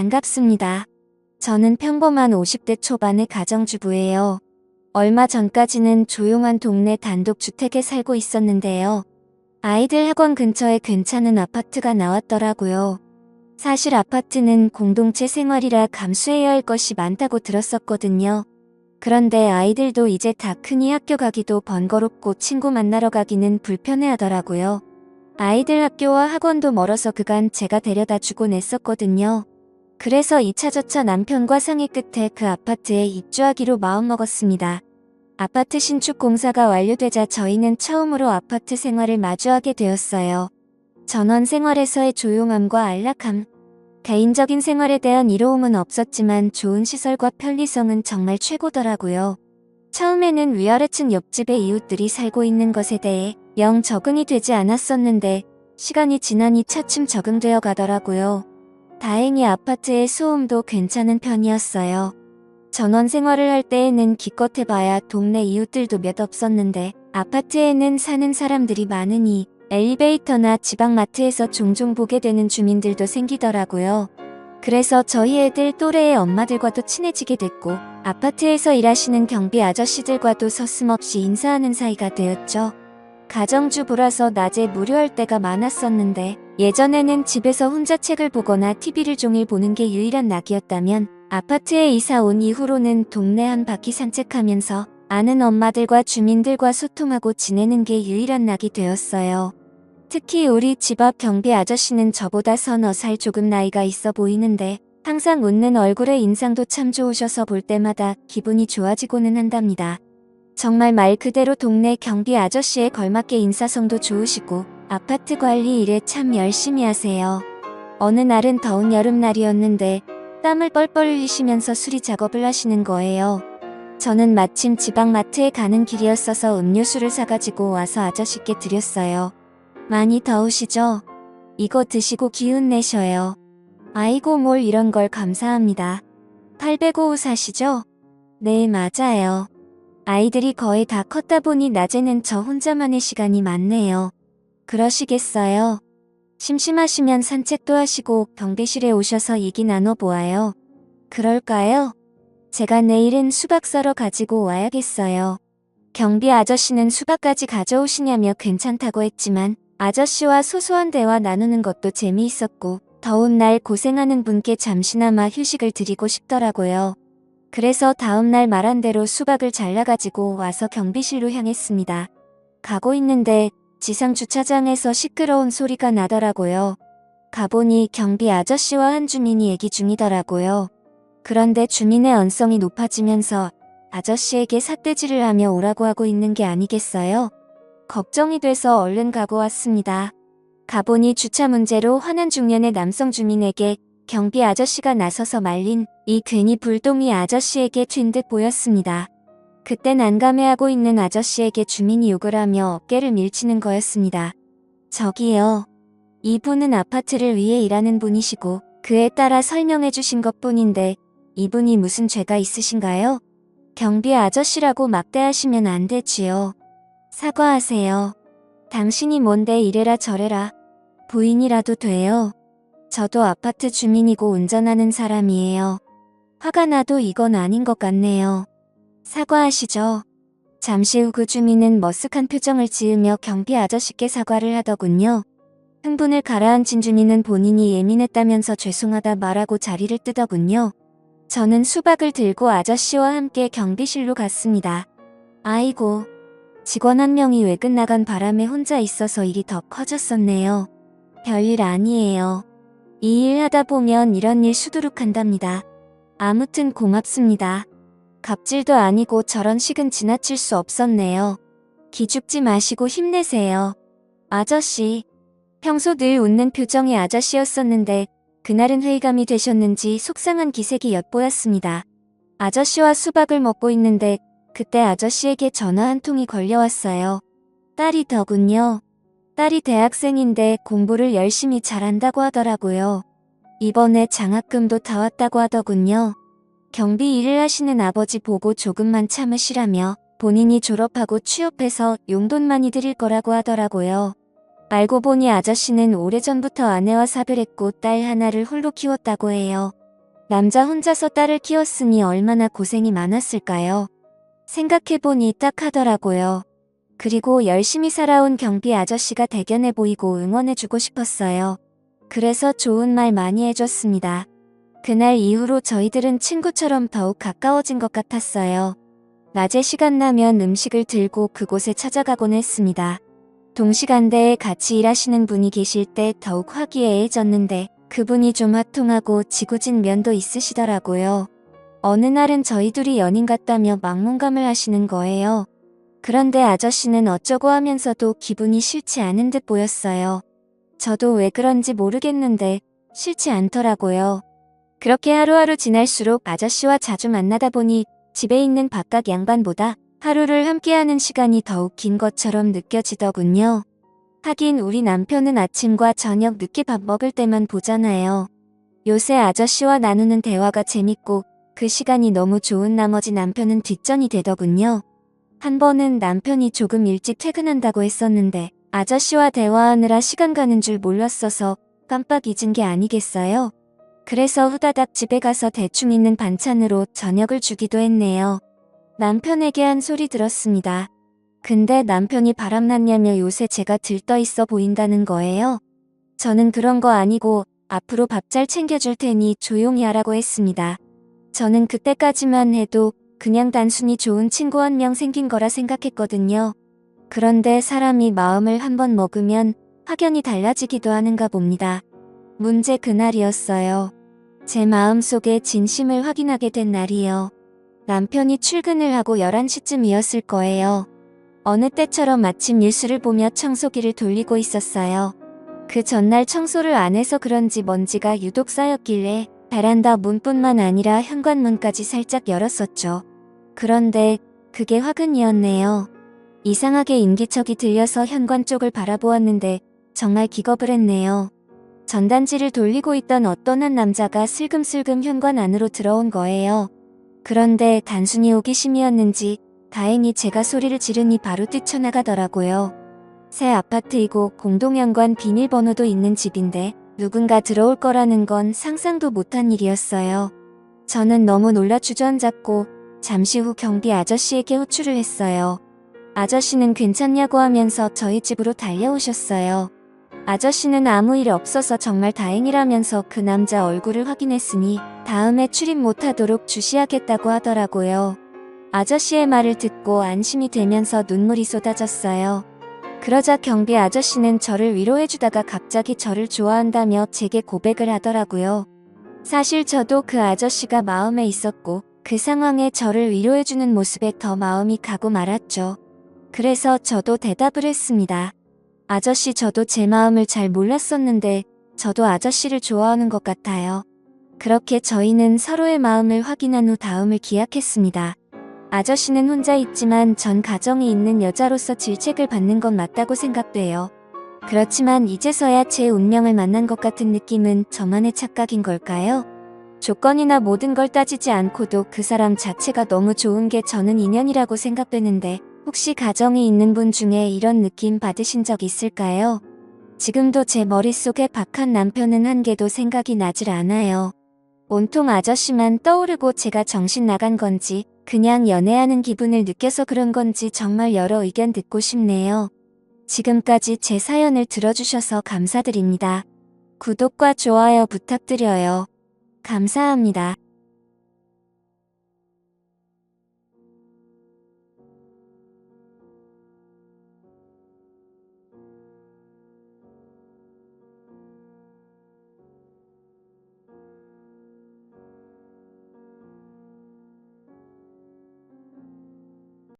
반갑습니다. 저는 평범한 50대 초반의 가정주부예요. 얼마 전까지는 조용한 동네 단독주택에 살고 있었는데요. 아이들 학원 근처에 괜찮은 아파트가 나왔더라고요. 사실 아파트는 공동체 생활이라 감수해야 할 것이 많다고 들었었거든요. 그런데 아이들도 이제 다 크니 학교 가기도 번거롭고 친구 만나러 가기는 불편해하더라고요. 아이들 학교와 학원도 멀어서 그간 제가 데려다 주곤 했었거든요. 그래서 2차저차 남편과 상의 끝에 그 아파트에 입주하기로 마음먹었습니다. 아파트 신축 공사가 완료되자 저희는 처음으로 아파트 생활을 마주하게 되었어요. 전원 생활에서의 조용함과 안락함, 개인적인 생활에 대한 이로움은 없었지만 좋은 시설과 편리성은 정말 최고더라고요. 처음에는 위아래층 옆집에 이웃들이 살고 있는 것에 대해 영 적응이 되지 않았었는데 시간이 지나니 차츰 적응되어 가더라고요. 다행히 아파트의 소음도 괜찮은 편이었어요. 전원 생활을 할 때에는 기껏 해봐야 동네 이웃들도 몇 없었는데 아파트에는 사는 사람들이 많으니 엘리베이터나 지방마트에서 종종 보게 되는 주민들도 생기더라고요. 그래서 저희 애들 또래의 엄마들과도 친해지게 됐고 아파트에서 일하시는 경비 아저씨들과도 서슴없이 인사하는 사이가 되었죠. 가정주부라서 낮에 무료할 때가 많았었는데 예전에는 집에서 혼자 책을 보거나 TV를 종일 보는 게 유일한 낙이었다면 아파트에 이사 온 이후로는 동네 한 바퀴 산책하면서 아는 엄마들과 주민들과 소통하고 지내는 게 유일한 낙이 되었어요. 특히 우리 집 앞 경비 아저씨는 저보다 서너 살 조금 나이가 있어 보이는데 항상 웃는 얼굴에 인상도 참 좋으셔서 볼 때마다 기분이 좋아지고는 한답니다. 정말 말 그대로 동네 경비 아저씨에 걸맞게 인사성도 좋으시고 아파트 관리 일에 참 열심히 하세요. 어느 날은 더운 여름날이었는데 땀을 뻘뻘 흘리시면서 수리 작업을 하시는 거예요. 저는 마침 지방마트에 가는 길이었어서 음료수를 사가지고 와서 아저씨께 드렸어요. 많이 더우시죠? 이거 드시고 기운 내셔요. 아이고 뭘 이런 걸 감사합니다. 805 사시죠? 네 맞아요. 아이들이 거의 다 컸다 보니 낮에는 저 혼자만의 시간이 많네요. 그러시겠어요? 심심하시면 산책도 하시고 경비실에 오셔서 얘기 나눠보아요. 그럴까요? 제가 내일은 수박 썰어 가지고 와야겠어요. 경비 아저씨는 수박까지 가져오시냐며 괜찮다고 했지만 아저씨와 소소한 대화 나누는 것도 재미있었고 더운 날 고생하는 분께 잠시나마 휴식을 드리고 싶더라고요. 그래서 다음날 말한 대로 수박을 잘라가지고 와서 경비실로 향했습니다. 가고 있는데 지상 주차장에서 시끄러운 소리가 나더라고요. 가보니 경비 아저씨와 한 주민이 얘기 중이더라고요. 그런데 주민의 언성이 높아지면서 아저씨에게 삿대질을 하며 오라고 하고 있는 게 아니겠어요? 걱정이 돼서 얼른 가고 왔습니다. 가보니 주차 문제로 화난 중년의 남성 주민에게 경비 아저씨가 나서서 말린 이 괜히 불똥이 아저씨에게 튄 듯 보였습니다. 그때 난감해하고 있는 아저씨에게 주민이 욕을 하며 어깨를 밀치는 거였습니다. 저기요. 이분은 아파트를 위해 일하는 분이시고 그에 따라 설명해 주신 것뿐인데 이분이 무슨 죄가 있으신가요? 경비 아저씨라고 막대하시면 안 되지요. 사과하세요. 당신이 뭔데 이래라 저래라. 부인이라도 돼요. 저도 아파트 주민이고 운전하는 사람이에요. 화가 나도 이건 아닌 것 같네요. 사과하시죠. 잠시 후 그 주민은 머쓱한 표정을 지으며 경비 아저씨께 사과를 하더군요. 흥분을 가라앉힌 주민은 본인이 예민했다면서 죄송하다 말하고 자리를 뜨더군요. 저는 수박을 들고 아저씨와 함께 경비실로 갔습니다. 아이고, 직원 한 명이 외근 나간 바람에 혼자 있어서 일이 더 커졌었네요. 별일 아니에요. 이 일 하다 보면 이런 일 수두룩 한답니다. 아무튼 고맙습니다. 갑질도 아니고 저런 식은 지나칠 수 없었네요. 기죽지 마시고 힘내세요. 아저씨. 평소 늘 웃는 표정의 아저씨였었는데 그날은 회의감이 되셨는지 속상한 기색이 엿보였습니다. 아저씨와 수박을 먹고 있는데 그때 아저씨에게 전화 한 통이 걸려왔어요. 딸이더군요. 딸이 대학생인데 공부를 열심히 잘한다고 하더라고요. 이번에 장학금도 다 왔다고 하더군요. 경비 일을 하시는 아버지 보고 조금만 참으시라며 본인이 졸업하고 취업해서 용돈 많이 드릴 거라고 하더라고요. 알고 보니 아저씨는 오래전부터 아내와 사별했고 딸 하나를 홀로 키웠다고 해요. 남자 혼자서 딸을 키웠으니 얼마나 고생이 많았을까요? 생각해보니 딱 하더라고요. 그리고 열심히 살아온 경비 아저씨가 대견해 보이고 응원해주고 싶었어요. 그래서 좋은 말 많이 해줬습니다. 그날 이후로 저희들은 친구처럼 더욱 가까워진 것 같았어요. 낮에 시간 나면 음식을 들고 그곳에 찾아가곤 했습니다. 동시간대에 같이 일하시는 분이 계실 때 더욱 화기애애해졌는데 그분이 좀 화통하고 지구진 면도 있으시더라고요. 어느 날은 저희 둘이 연인 같다며 막mun감을 하시는 거예요. 그런데 아저씨는 어쩌고 하면서도 기분이 싫지 않은 듯 보였어요. 저도 왜 그런지 모르겠는데 싫지 않더라고요. 그렇게 하루하루 지날수록 아저씨와 자주 만나다 보니 집에 있는 바깥 양반보다 하루를 함께하는 시간이 더욱 긴 것처럼 느껴지더군요. 하긴 우리 남편은 아침과 저녁 늦게 밥 먹을 때만 보잖아요. 요새 아저씨와 나누는 대화가 재밌고 그 시간이 너무 좋은 나머지 남편은 뒷전이 되더군요. 한 번은 남편이 조금 일찍 퇴근한다고 했었는데 아저씨와 대화하느라 시간 가는 줄 몰랐어서 깜빡 잊은 게 아니겠어요? 그래서 후다닥 집에 가서 대충 있는 반찬으로 저녁을 주기도 했네요. 남편에게 한 소리 들었습니다. 근데 남편이 바람났냐며 요새 제가 들떠 있어 보인다는 거예요. 저는 그런 거 아니고 앞으로 밥 잘 챙겨줄 테니 조용히 하라고 했습니다. 저는 그때까지만 해도 그냥 단순히 좋은 친구 한 명 생긴 거라 생각했거든요. 그런데 사람이 마음을 한번 먹으면 확연히 달라지기도 하는가 봅니다. 문제 그날이었어요. 제 마음속에 진심을 확인하게 된 날이요. 남편이 출근을 하고 11시쯤이었을 거예요. 어느 때처럼 아침 뉴스를 보며 청소기를 돌리고 있었어요. 그 전날 청소를 안 해서 그런지 먼지가 유독 쌓였길래 베란다 문뿐만 아니라 현관문까지 살짝 열었었죠. 그런데 그게 화근이었네요. 이상하게 인기척이 들려서 현관 쪽을 바라보았는데 정말 기겁을 했네요. 전단지를 돌리고 있던 어떤 한 남자가 슬금슬금 현관 안으로 들어온 거예요. 그런데 단순히 호기심이었는지 다행히 제가 소리를 지르니 바로 뛰쳐나가더라고요. 새 아파트이고 공동현관 비밀번호도 있는 집인데 누군가 들어올 거라는 건 상상도 못한 일이었어요. 저는 너무 놀라 주저앉았고 잠시 후 경비 아저씨에게 호출을 했어요. 아저씨는 괜찮냐고 하면서 저희 집으로 달려오셨어요. 아저씨는 아무 일 없어서 정말 다행이라면서 그 남자 얼굴을 확인했으니 다음에 출입 못하도록 주시하겠다고 하더라고요. 아저씨의 말을 듣고 안심이 되면서 눈물이 쏟아졌어요. 그러자 경비 아저씨는 저를 위로해주다가 갑자기 저를 좋아한다며 제게 고백을 하더라고요. 사실 저도 그 아저씨가 마음에 있었고 그 상황에 저를 위로해주는 모습에 더 마음이 가고 말았죠. 그래서 저도 대답을 했습니다. 아저씨, 저도 제 마음을 잘 몰랐었는데 저도 아저씨를 좋아하는 것 같아요. 그렇게 저희는 서로의 마음을 확인한 후 다음을 기약했습니다. 아저씨는 혼자 있지만 전 가정이 있는 여자로서 질책을 받는 건 맞다고 생각돼요. 그렇지만 이제서야 제 운명을 만난 것 같은 느낌은 저만의 착각인 걸까요? 조건이나 모든 걸 따지지 않고도 그 사람 자체가 너무 좋은 게 저는 인연이라고 생각되는데 혹시 가정이 있는 분 중에 이런 느낌 받으신 적 있을까요? 지금도 제 머릿속에 박한 남편은 한 개도 생각이 나질 않아요. 온통 아저씨만 떠오르고 제가 정신 나간 건지 그냥 연애하는 기분을 느껴서 그런 건지 정말 여러 의견 듣고 싶네요. 지금까지 제 사연을 들어주셔서 감사드립니다. 구독과 좋아요 부탁드려요. 감사합니다.